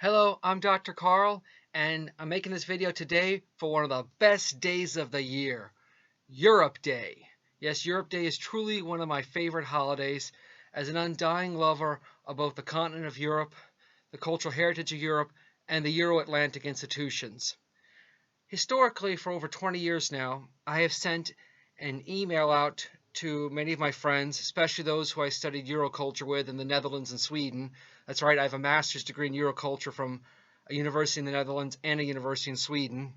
Hello, I'm Dr. Carl, and I'm making this video today for one of the best days of the year, Europe Day. Yes, Europe Day is truly one of my favorite holidays. As an undying lover of both the continent of Europe, the cultural heritage of Europe, and the Euro-Atlantic institutions. Historically, for over 20 years now, I have sent an email out to many of my friends, especially those who I studied Euroculture with in the Netherlands and Sweden. That's right, I have a master's degree in Euroculture from a university in the Netherlands and a university in Sweden,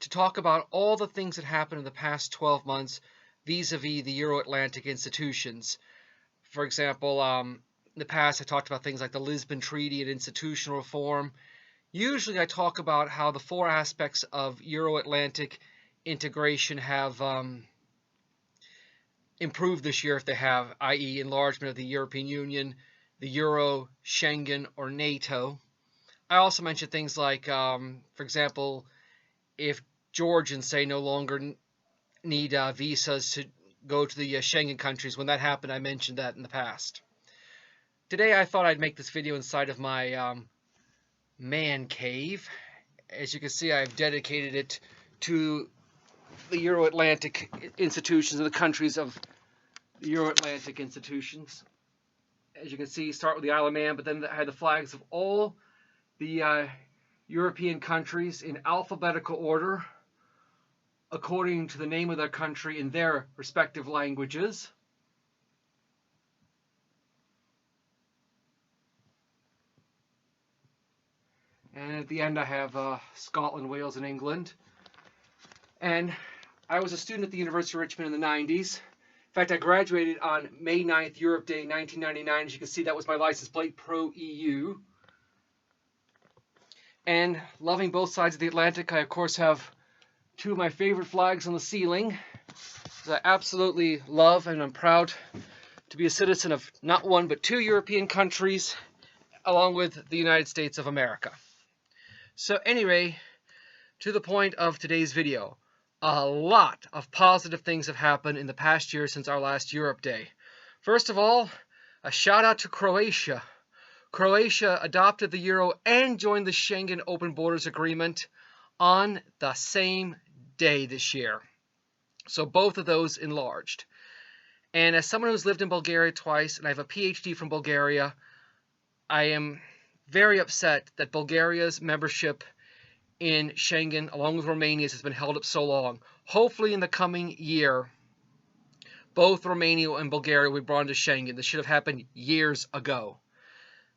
to talk about all the things that happened in the past 12 months vis-a-vis the Euro-Atlantic institutions. For example, in the past I talked about things like the Lisbon Treaty and institutional reform. Usually I talk about how the four aspects of Euro-Atlantic integration have improved this year, if they have, i.e. enlargement of the European Union, the Euro, Schengen, or NATO. I also mention things like, for example, if Georgians, say, no longer need visas to go to the Schengen countries. When that happened, I mentioned that in the past. Today I thought I'd make this video inside of my man cave. As you can see, I've dedicated it to the Euro-Atlantic institutions and the countries of the Euro-Atlantic institutions. As you can see, start with the Isle of Man, but then I had the flags of all the European countries in alphabetical order according to the name of their country in their respective languages. And at the end I have Scotland, Wales, and England. And I was a student at the University of Richmond in the 90s. In fact, I graduated on May 9th, Europe Day, 1999. As you can see, that was my license plate, Pro EU. And loving both sides of the Atlantic, I of course have two of my favorite flags on the ceiling that I absolutely love, and I'm proud to be a citizen of not one but two European countries, along with the United States of America. So anyway, to the point of today's video. A lot of positive things have happened in the past year since our last Europe Day. First of all, a shout out to Croatia. Croatia adopted the Euro and joined the Schengen Open Borders Agreement on the same day this year. So both of those enlarged. And as someone who's lived in Bulgaria twice, and I have a PhD from Bulgaria, I am very upset that Bulgaria's membership in Schengen, along with Romania's, has been held up so long. Hopefully in the coming year, both Romania and Bulgaria will be brought into Schengen. This should have happened years ago.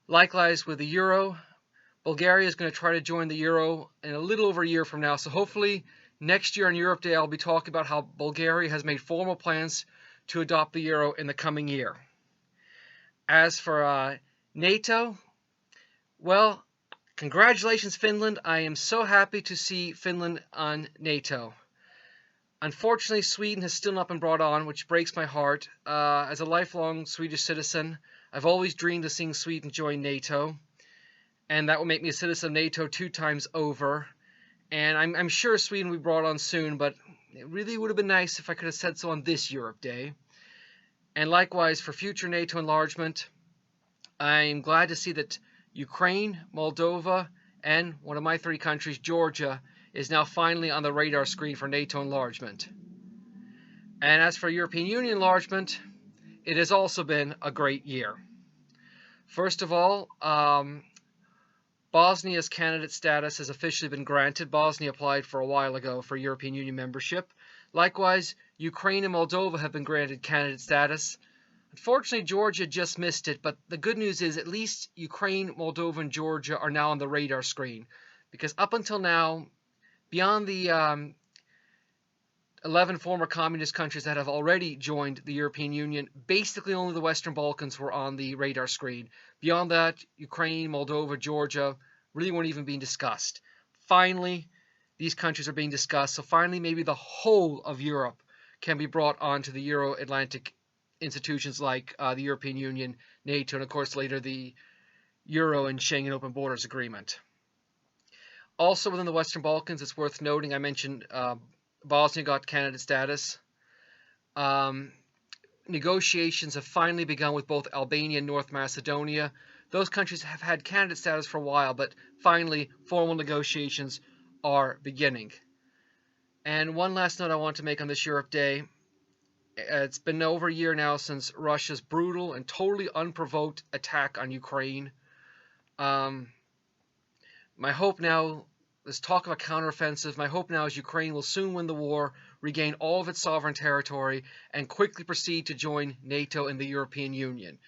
Likewise with the Euro, Bulgaria is going to try to join the Euro in a little over a year from now. So hopefully next year on Europe Day, I'll be talking about how Bulgaria has made formal plans to adopt the Euro in the coming year. As for NATO, well, congratulations, Finland. I am so happy to see Finland on NATO. Unfortunately, Sweden has still not been brought on, which breaks my heart. As a lifelong Swedish citizen, I've always dreamed of seeing Sweden join NATO, and that will make me a citizen of NATO 2 times over. And I'm sure Sweden will be brought on soon, but it really would have been nice if I could have said so on this Europe Day. And likewise, for future NATO enlargement, I'm glad to see that Ukraine, Moldova, and one of my 3 countries, Georgia, is now finally on the radar screen for NATO enlargement. And as for European Union enlargement, it has also been a great year. First of all, Bosnia's candidate status has officially been granted. Bosnia applied for a while ago for European Union membership. Likewise, Ukraine and Moldova have been granted candidate status. Unfortunately, Georgia just missed it, but the good news is at least Ukraine, Moldova, and Georgia are now on the radar screen. Because up until now, beyond the 11 former communist countries that have already joined the European Union, basically only the Western Balkans were on the radar screen. Beyond that, Ukraine, Moldova, Georgia really weren't even being discussed. Finally, these countries are being discussed, so finally maybe the whole of Europe can be brought onto the Euro-Atlantic institutions like the European Union, NATO, and of course later the Euro and Schengen Open Borders Agreement. Also within the Western Balkans, it's worth noting, I mentioned Bosnia got candidate status. Negotiations have finally begun with both Albania and North Macedonia Those countries have had candidate status for a while, but finally formal negotiations are beginning. And one last note I want to make on this Europe Day. It's been over a year now since Russia's brutal and totally unprovoked attack on Ukraine. My hope now, there's talk of a counteroffensive. My hope now is Ukraine will soon win the war, regain all of its sovereign territory, and quickly proceed to join NATO and the European Union.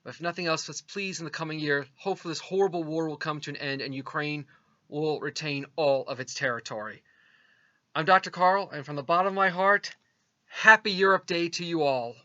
But if nothing else, let's please in the coming year, hopefully this horrible war will come to an end and Ukraine will retain all of its territory. I'm Dr. Carl, and from the bottom of my heart, Happy Europe Day to you all.